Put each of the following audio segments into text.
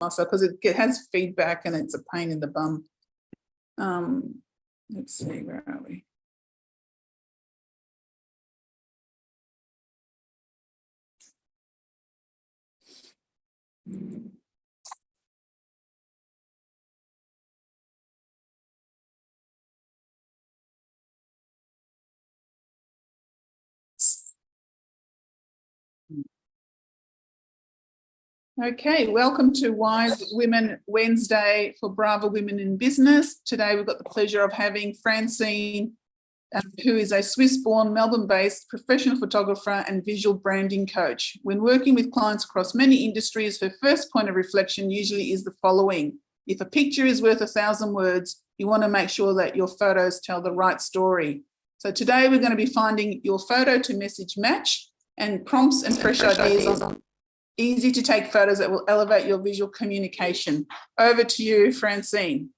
myself because it has feedback and it's a pain in the bum. Let's see, where are we? Okay, welcome to Wise Women Wednesday for Brava Women in Business. Today we've got the pleasure of having Francine, who is a Swiss-born, Melbourne-based professional photographer and visual branding coach. When working with clients across many industries, her first point of reflection usually is the following. If a picture is worth 1,000 words, you want to make sure that your photos tell the right story. So today we're going to be finding your photo to message match and prompts and fresh ideas on easy to take photos that will elevate your visual communication. Over to you, Francine.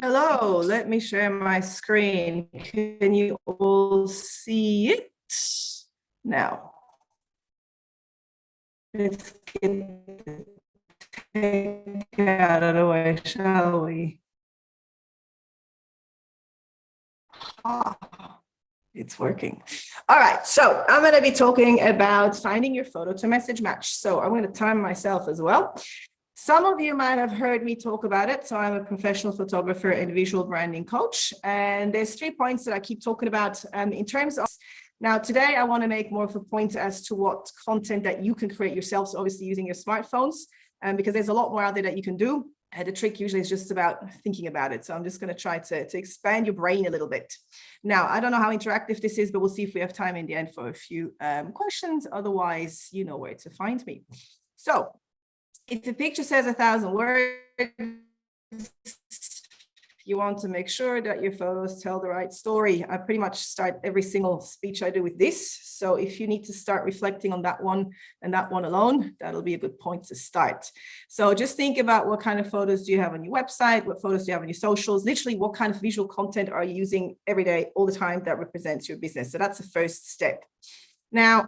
Hello, let me share my screen. Can you all see it now? Let's get the tech out of the way, shall we? It's working. All right, so I'm going to be talking about finding your photo to message match. So I'm going to time myself as well. Some of you might have heard me talk about it. So I'm a professional photographer and visual branding coach. And there's 3 points that I keep talking about in terms of. Now, today I want to make more of a point as to what content that you can create yourselves, obviously using your smartphones, because there's a lot more out there that you can do. The trick usually is just about thinking about it. So I'm just going to try to expand your brain a little bit. Now, I don't know how interactive this is, but we'll see if we have time in the end for a few questions. Otherwise, you know where to find me. So if the picture says 1,000 words, you want to make sure that your photos tell the right story. I pretty much start every single speech I do with this. So if you need to start reflecting on that one and that one alone, that'll be a good point to start. So just think about what kind of photos do you have on your website? What photos do you have on your socials? Literally, what kind of visual content are you using every day, all the time that represents your business? So that's the first step. Now,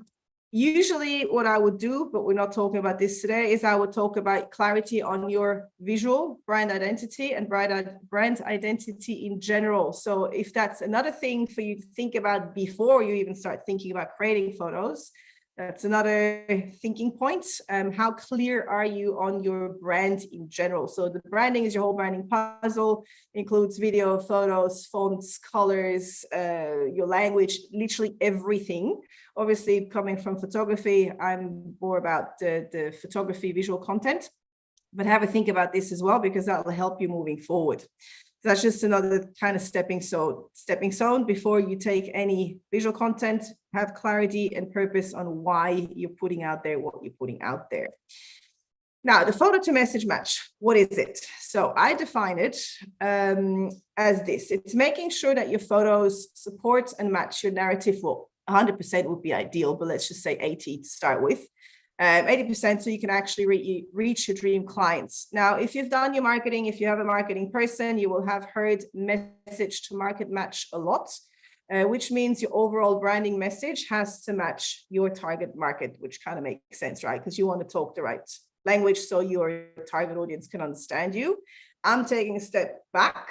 usually what I would do, but we're not talking about this today, is I would talk about clarity on your visual brand identity and brand identity in general. So if that's another thing for you to think about before you even start thinking about creating photos, that's another thinking point. How clear are you on your brand in general? So the branding is your whole branding puzzle, includes video, photos, fonts, colors, your language, literally everything. Obviously, coming from photography, I'm more about the photography visual content, but have a think about this as well, because that will help you moving forward. That's just another kind of stepping stone before you take any visual content. Have clarity and purpose on why you're putting out there what you're putting out there. Now, the photo to message match, what is it? So I define it as this. It's making sure that your photos support and match your narrative. Well, 100% would be ideal, but let's just say 80 to start with. 80% so you can actually reach your dream clients. Now, if you've done your marketing, if you have a marketing person, you will have heard message to market match a lot, which means your overall branding message has to match your target market, which kind of makes sense, right? Because you want to talk the right language so your target audience can understand you. I'm taking a step back,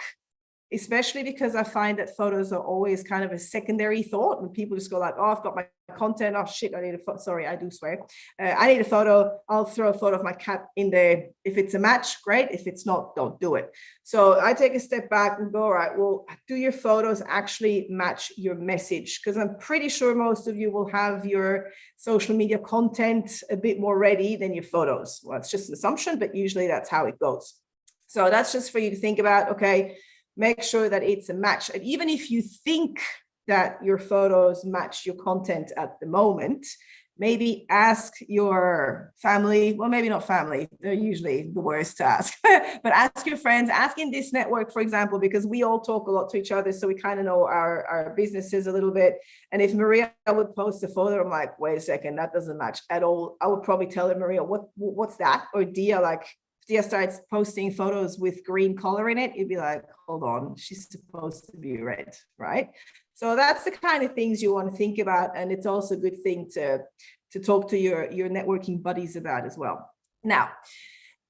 especially because I find that photos are always kind of a secondary thought, and people just go like, oh, I've got my content. Oh shit, I need a photo. Sorry, I do swear. I need a photo. I'll throw a photo of my cat in there. If it's a match, great. If it's not, don't do it. So I take a step back and go, all right, well, do your photos actually match your message? Because I'm pretty sure most of you will have your social media content a bit more ready than your photos. Well, it's just an assumption, but usually that's how it goes. So that's just for you to think about. Okay, make sure that it's a match. And even if you think that your photos match your content at the moment, maybe ask your family, well, maybe not family, they're usually the worst to ask, but ask your friends, ask in this network, for example, because we all talk a lot to each other, so we kind of know our businesses a little bit. And if Maria would post a photo, I'm like, wait a second, that doesn't match at all. I would probably tell her, Maria, what's that? Or Dia, like, Dia starts posting photos with green color in it, you'd be like, hold on, she's supposed to be red, right? So that's the kind of things you want to think about. And it's also a good thing to talk to your networking buddies about as well. Now,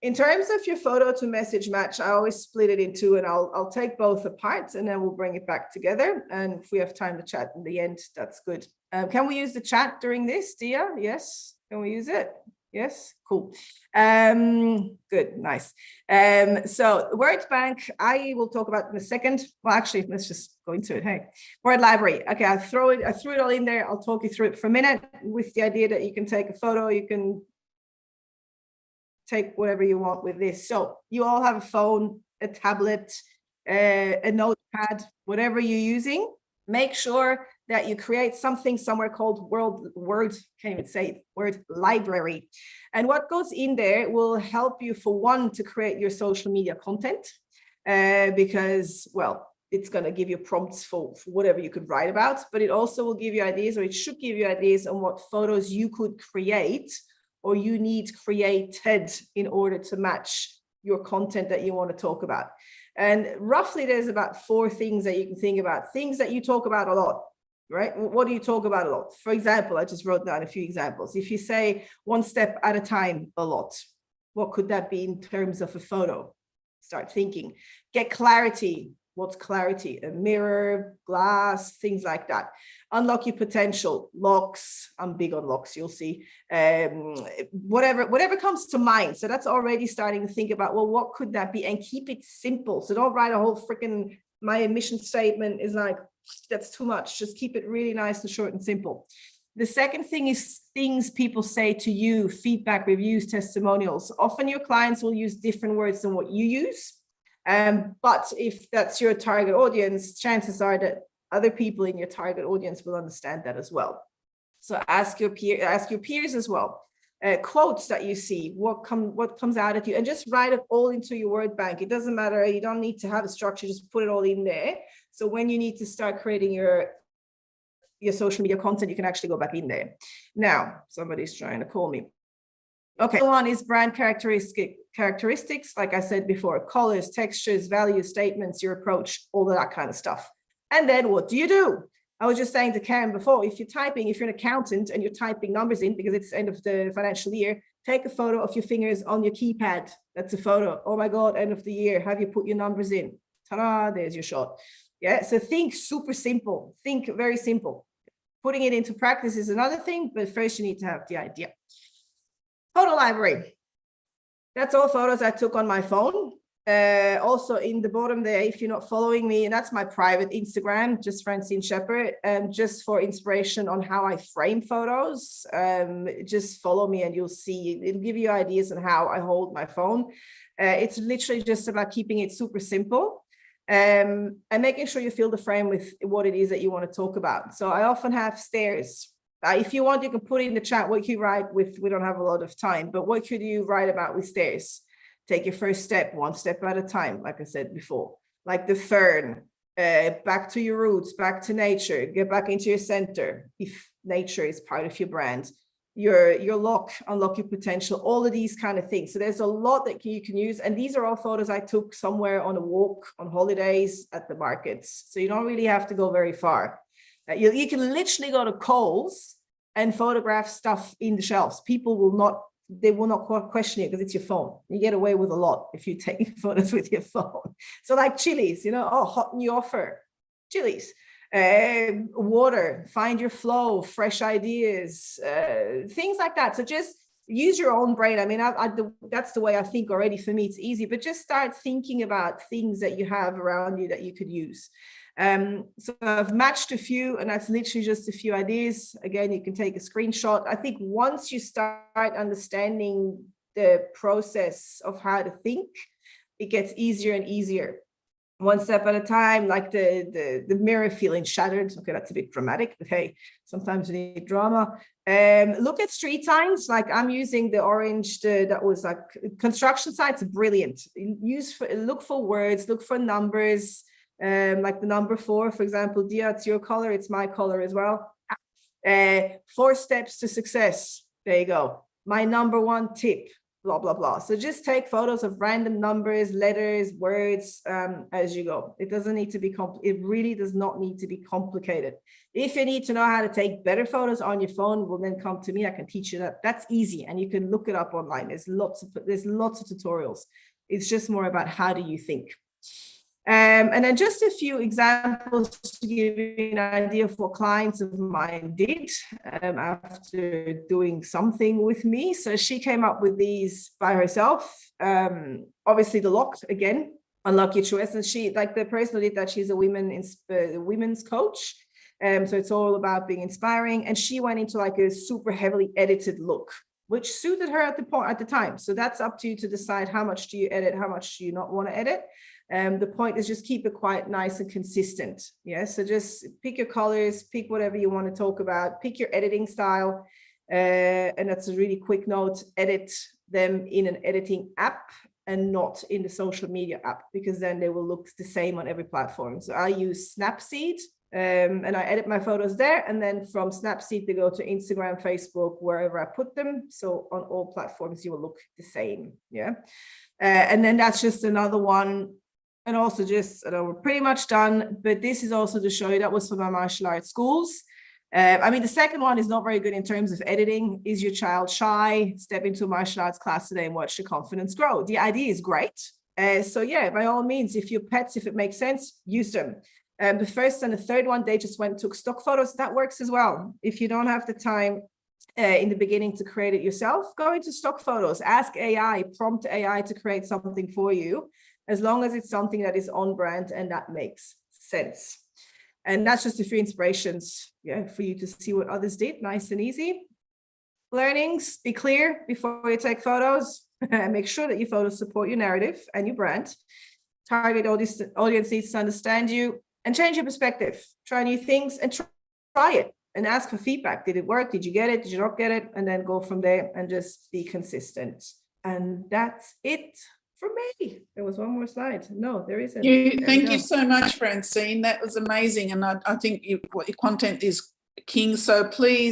In terms of your photo to message match, I always split it in two, and I'll take both apart and then we'll bring it back together. And if we have time to chat in the end, that's good. Can we use the chat during this, Dia? Yes. Can we use it? Yes, cool. Good, nice. So word bank, I will talk about in a second. Well, actually, let's just go into it. Hey, word library. Okay, I threw it all in there. I'll talk you through it for a minute with the idea that you can take a photo, you can take whatever you want with this. So you all have a phone, a tablet, a notepad, whatever you're using. Make sure that you create something somewhere called word library. And what goes in there will help you, for one, to create your social media content, because, well, it's going to give you prompts for whatever you could write about, but it also will give you ideas, or it should give you ideas on what photos you could create or you need created in order to match your content that you want to talk about. And roughly there's about 4 things that you can think about, things that you talk about a lot, right? What do you talk about a lot? For example, I just wrote down a few examples. If you say one step at a time a lot, what could that be in terms of a photo? Start thinking. Get clarity. What's clarity? A mirror, glass, things like that. Unlock your potential. Locks. I'm big on locks, you'll see. Whatever comes to mind. So that's already starting to think about, well, what could that be? And keep it simple. So don't write a whole freaking, my mission statement is like, that's too much. Just keep it really nice and short and simple. The second thing is things people say to you, feedback, reviews, testimonials. Often your clients will use different words than what you use. But if that's your target audience, chances are that other people in your target audience will understand that as well. So ask your peers as well. Quotes that you see, what comes out at you, and just write it all into your word bank. It doesn't matter. You don't need to have a structure. Just put it all in there. So when you need to start creating your social media content, you can actually go back in there. Now, somebody's trying to call me. Okay, one is brand characteristics, like I said before, colors, textures, value statements, your approach, all of that kind of stuff. And then what do? I was just saying to Karen before, if you're an accountant and you're typing numbers in because it's the end of the financial year, take a photo of your fingers on your keypad. That's a photo. Oh my God, end of the year. Have you put your numbers in? Ta-da, there's your shot. Yeah, so think super simple. Think very simple. Putting it into practice is another thing, but first you need to have the idea. Photo library. That's all photos I took on my phone. Also in the bottom there, if you're not following me, and that's my private Instagram, just Francine Shepherd, just for inspiration on how I frame photos. Just follow me and you'll see, it'll give you ideas on how I hold my phone. It's literally just about keeping it super simple. And making sure you fill the frame with what it is that you want to talk about. So I often have stairs. If you want, you can put in the chat what you write with. We don't have a lot of time, but what could you write about with stairs? Take your first step, one step at a time, like I said before. Like the fern, back to your roots, back to nature, get back into your center. If nature is part of your brand, your lock, unlock your potential, all of these kind of things. So there's a lot that you can use. And these are all photos I took somewhere on a walk, on holidays, at the markets. So you don't really have to go very far. You can literally go to Kohl's and photograph stuff in the shelves. People will not question you because it's your phone. You get away with a lot if you take photos with your phone. So like chilies, hot new offer, chilies. Water, find your flow, fresh ideas, things like that. So just use your own brain. I mean, that's the way I think already. For me, it's easy, but just start thinking about things that you have around you that you could use. So I've matched a few, and that's literally just a few ideas. Again, you can take a screenshot. I think once you start understanding the process of how to think, it gets easier and easier. One step at a time, like the mirror feeling shattered. Okay, that's a bit dramatic, but hey, sometimes you need drama. Look at street signs. Like I'm using the orange, that was like construction sites, brilliant. Look for words, look for numbers, like the number 4, for example. Dia, it's your color, it's my color as well. 4 steps to success. There you go. My number 1 tip. blah, blah, blah. So just take photos of random numbers, letters, words as you go. It doesn't need to be, it really does not need to be complicated. If you need to know how to take better photos on your phone, well, then come to me. I can teach you that. That's easy. And you can look it up online. There's lots of tutorials. It's just more about how do you think. And then just a few examples to give you an idea of what clients of mine did after doing something with me. So she came up with these by herself. Obviously the lock, again, unlock your choice. And she, like the person who did that, she's a women's coach. So it's all about being inspiring. And she went into like a super heavily edited look, which suited her at the time. So that's up to you to decide how much do you edit, how much do you not want to edit. The point is just keep it quite nice and consistent. Yeah, so just pick your colors, pick whatever you want to talk about, pick your editing style. And that's a really quick note, edit them in an editing app and not in the social media app, because then they will look the same on every platform. So I use Snapseed and I edit my photos there. And then from Snapseed, they go to Instagram, Facebook, wherever I put them. So on all platforms, you will look the same. Yeah. And then that's just another one. And also just, we're pretty much done, but this is also to show you that was for my martial arts schools. I mean, the second one is not very good in terms of editing. Is your child shy? Step into a martial arts class today and watch the confidence grow. The idea is great. So yeah, by all means, if your pets, if it makes sense, use them. The first and the third one, they just went and took stock photos. That works as well. If you don't have the time in the beginning to create it yourself, go into stock photos, ask AI, prompt AI to create something for you, as long as it's something that is on brand and that makes sense. And that's just a few inspirations, yeah, for you to see what others did, nice and easy. Learnings, be clear before you take photos. Make sure that your photos support your narrative and your brand. Target audience needs to understand you and change your perspective. Try new things and try it and ask for feedback. Did it work? Did you get it? Did you not get it? And then go from there and just be consistent. And that's it. For me, there was one more slide. No, there isn't. Thank you so much, Francine. That was amazing. And I think your content is king. So please